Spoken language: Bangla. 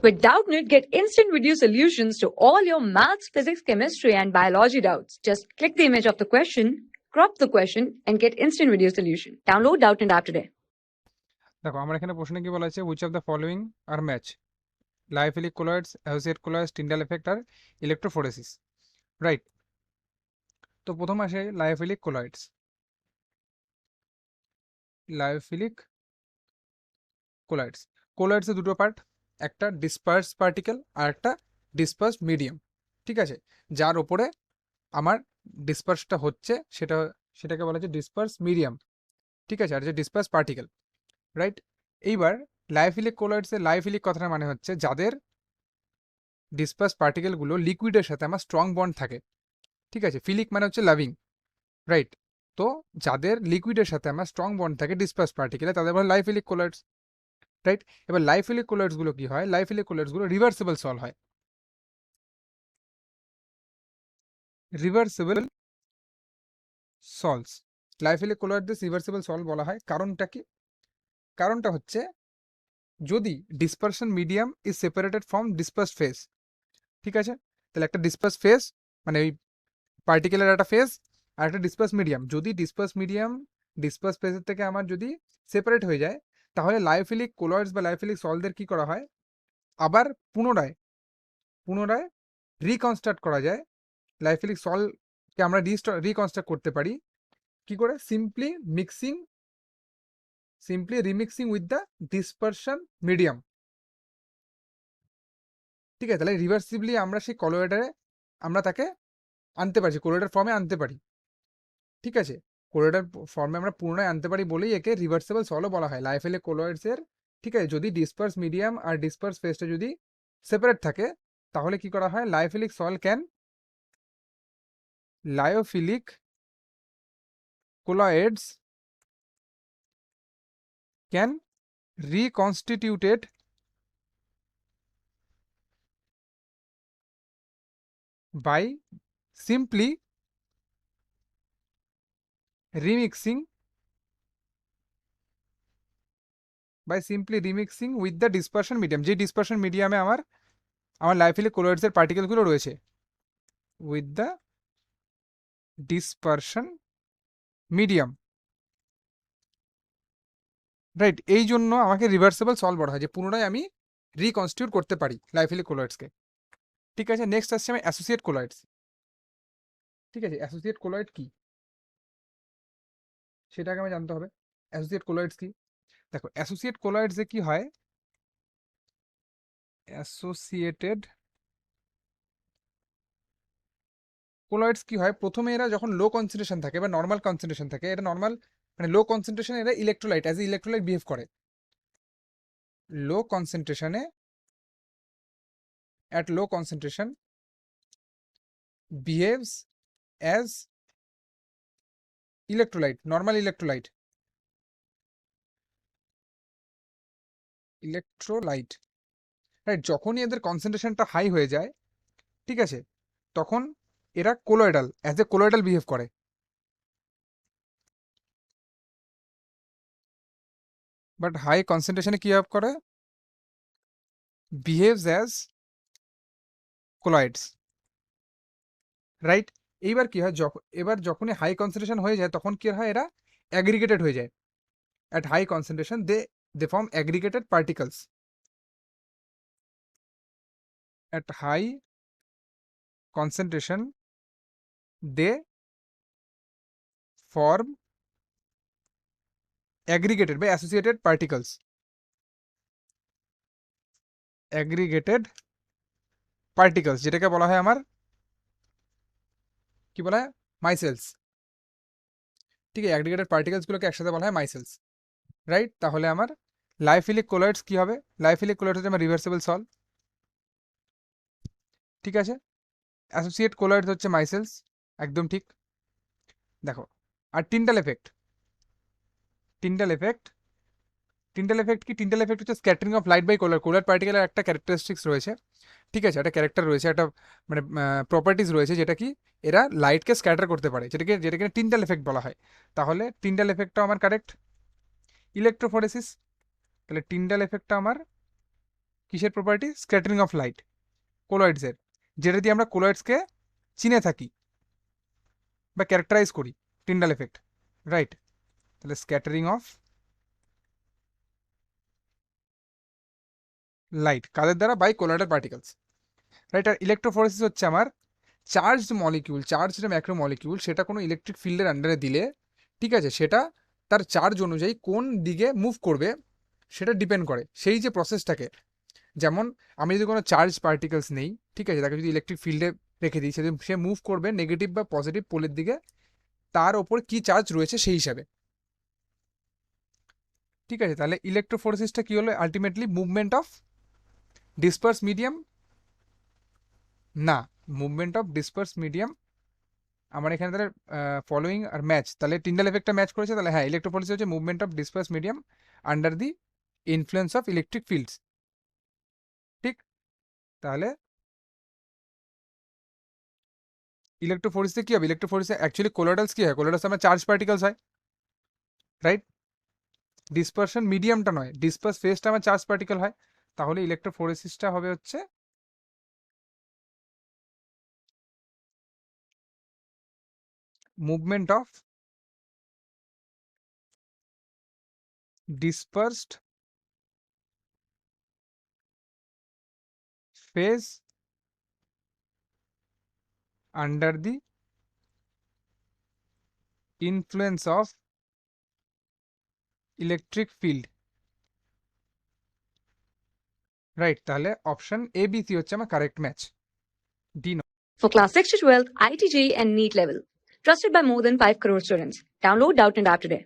With Doubtnut, get instant video solutions to all your maths, physics, chemistry, and biology doubts. Just click the image of the question, crop the question, and get instant video solution. Download Doubtnut app today. দেখো আমার এখানে প্রশ্নে কি বলা আছে, which of the following are match lyophilic colloids, associate colloids, Tyndall effect আর ইলেকট্রোফোরেসিস, রাইট? তো প্রথম আসে লাইফিলিক কোলয়েডস। লাইফিলিক কোলয়েডস, কোলয়েডসের দুটো পার্ট, একটা ডিসপার্স পার্টিকেল আর একটা ডিসপার্স মিডিয়াম, ঠিক আছে? যার ওপরে আমার ডিসপার্সটা হচ্ছে সেটাকে বলা হচ্ছে ডিসপার্স মিডিয়াম, ঠিক আছে? আর যে ডিসপার্স পার্টিকেল, রাইট? এইবার লাইফিলিক কোলয়েডসের লাইফিলিক কথাটা মানে হচ্ছে যাদের ডিসপার্স পার্টিকেলগুলো লিকুইডের সাথে আমার স্ট্রং বন্ড থাকে, ঠিক আছে? ফিলিক মানে হচ্ছে লাভিং, রাইট? তো যাদের লিকুইডের সাথে আমার স্ট্রং বন্ড থাকে ডিসপার্স পার্টিকেলে, তাদের বলে লাইফিলিক কোলয়েডস, রাইট? এবার লাইফিলিক কোলয়েডসগুলো কি হয়? লাইফিলিক কোলয়েডসগুলো রিভার্সিবল সল হয়। রিভার্সিবল সলস, লাইফিলিক কোলয়েডদের রিভার্সিবল সল বলা হয়। কারণটা কি? কারণটা হচ্ছে যদি dispersion medium is separated from disperse phase, ঠিক আছে? তাহলে একটা ডিসপার্স ফেজ মানে ওই পার্টিকেলের একটা ফেজ আর একটা ডিসপার্স মিডিয়াম, যদি ডিসপার্স মিডিয়াম ডিসপার্স ফেজের থেকে আমার যদি সেপারেট হয়ে যায়, তাহলে লাইফিলিক কোলয়েডস বা লাইফিলিক সলদের কি করা হয়? আবার পুনরায় রিকনস্ট্রাক্ট করা যায়। লাইফিলিক সলকে আমরা রিকনস্ট্রাক্ট করতে পারি কি করে? Simply remixing with the dispersion medium, ঠিক আছে? তাহলে রিভার্সিবলি আমরা সেই কলয়েডে আমরা তাকে আনতে পারি, কোলয়েডের ফর্মে আনতে পারি, ঠিক আছে? কোলয়েডের ফর্মে আমরা পুনরায় আনতে পারি বলেই একে রিভার্সিবল সলও বলা হয় লাইফিলিক কোলয়েডসের, ঠিক আছে? যদি ডিসপার্স মিডিয়াম আর ডিসপার্স ফেজটা যদি সেপারেট থাকে, তাহলে কি করা হয়? লাইফিলিক সল can লায়োফিলিক colloids can reconstituted by simply remixing with the dispersion medium, যে ডিসপারশন মিডিয়ামে আমার লাইফিলিক কোলয়েডসের পার্টিকেলগুলো রয়েছে, with the dispersion medium, right? এই জন্য আমাকে রিভার্সিবল সল বলা হয়, যে পুনরায় আমি রিকনস্টিটিউট করতে পারি লাইফিলিক কোলয়েডসকে, ঠিক আছে? নেক্সট আসছে আমি অ্যাসোসিয়েট কোলয়েডস, ঠিক আছে? অ্যাসোসিয়েট কোলয়েড কি সেটাকে আমি জানতে হবে। অ্যাসোসিয়েট কোলয়েডস কি? দেখো অ্যাসোসিয়েট কোলয়েডসে কি হয়? অ্যাসোসিয়েটেড কোলয়েডস কি হয়? প্রথমে এরা যখন লো কনসেন্ট্রেশন থাকে বা নর্মাল কনসেন্ট্রেশন থাকে, এটা নর্মাল মানে লো কনসেন্ট্রেশন, এরা electrolyte as a electrolyte behave করে। লো কনসেন্ট্রেশনে at low concentration behaves as electrolyte, normal electrolyte, right? যখনই এদের কনসেন্ট্রেশনটা হাই হয়ে যায়, ঠিক আছে, তখন এরা colloidal as a colloidal behave করে, বাট হাই কনসেন্ট্রেশনে কি বিহেভ করে? Behaves as colloids, right? এইবার কি হয়? এবার যখনই হাই কনসেন্ট্রেশন হয়ে যায়, তখন কি হয়? এরা অ্যাগ্রিগেটেড হয়ে যায়। At high concentration they form aggregated particles. At high concentration they form aggregated বা অ্যাসোসিয়েটেড পার্টিকলস, অ্যাগ্রিগেটেড পার্টিকলস, যেটাকে বলা হয় আমার কি বলা হয়? মাইসেলস, ঠিক আছে? অ্যাগ্রিগেটেড পার্টিকলসগুলোকে একসাথে বলা হয় মাইসেলস, রাইট? তাহলে আমার লাইফিলিক কোলয়েডস কি হবে? লাইফিলিক কোলয়েডস হচ্ছে আমার রিভার্সিবল সল, ঠিক আছে? অ্যাসোসিয়েট কোলয়েডস হচ্ছে মাইসেলস, একদম ঠিক। দেখো আর টিন্ডাল এফেক্ট কি? টিন্ডাল এফেক্ট হচ্ছে স্ক্যাটারিং অফ লাইট বাই কোলার পার্টিকেলের একটা ক্যারেক্টারিস্টিক্স রয়েছে, ঠিক আছে? একটা ক্যারেক্টার রয়েছে, একটা মানে প্রপার্টিস রয়েছে, যেটা কি এরা লাইটকে স্ক্যাটার করতে পারে, যেটাকে টিন্ডাল এফেক্ট বলা হয়। তাহলে টিন্ডাল এফেক্টটা আমার কারেক্ট। ইলেকট্রোফোরেসিস, তাহলে টিন্ডাল এফেক্টটা আমার কিসের প্রপার্টি? স্ক্যাটারিং অফ লাইট, কোলয়েডসের, যেটা দিয়ে আমরা কোলয়েডসকে চিনে থাকি বা ক্যারেক্টারাইজ করি, টিন্ডাল এফেক্ট, রাইট? তাহলে স্ক্যাটারিং অফ লাইট কাদের দ্বারা? By colloidal particles, right? আর ইলেকট্রোফোরেসিস হচ্ছে আমার charged molecule, charged macro molecule, সেটা কোনো ইলেকট্রিক ফিল্ডের আন্ডারে দিলে, ঠিক আছে, সেটা তার চার্জ অনুযায়ী কোন দিকে মুভ করবে সেটা ডিপেন্ড করে সেই যে প্রসেসটাকে। যেমন আমি যদি কোনো চার্জ পার্টিকেলস নেই, ঠিক আছে, তাকে যদি ইলেকট্রিক ফিল্ডে রেখে দিই, সেদিন সে মুভ করবে নেগেটিভ বা পজিটিভ পোলের দিকে, তার ওপর কি চার্জ রয়েছে সেই হিসাবে, ঠিক আছে? তাহলে ইলেকট্রোফোরেসিসটা কি হলো? Ultimately movement of disperse medium, না, মুভমেন্ট অফ ডিসপার্স মিডিয়াম আমার এখানে তাহলে ফলোয়িং আর ম্যাচ, তাহলে টিন্ডাল এফেক্টটা ম্যাচ করেছে, তাহলে হ্যাঁ, ইলেকট্রোফোরেসিস হচ্ছে movement of disperse medium under the influence of electric fields, ঠিক? তাহলে ইলেকট্রোফোরেসিসে কি হবে? ইলেকট্রোফোরেসিসে অ্যাকচুয়ালি কোলোয়েডালস কি হয়? কোলোয়েডালস আমার চার্জ পার্টিকেলস হয়, রাইট? ডিসপারশন মিডিয়ামটা নয়, ডিসপার্স ফেজটা আমার চার্জ পার্টিকেল হয়। তাহলে ইলেকট্রোফোরেসিসটা হবে হচ্ছে movement of dispersed phase under the influence of electric field, right? তাহলে অপশন এ বি সি হচ্ছে আমার correct match, D. For class 6 to 12, IIT JEE and NEET level. Trusted by more than 5 crore students. Download Doubtnut App today.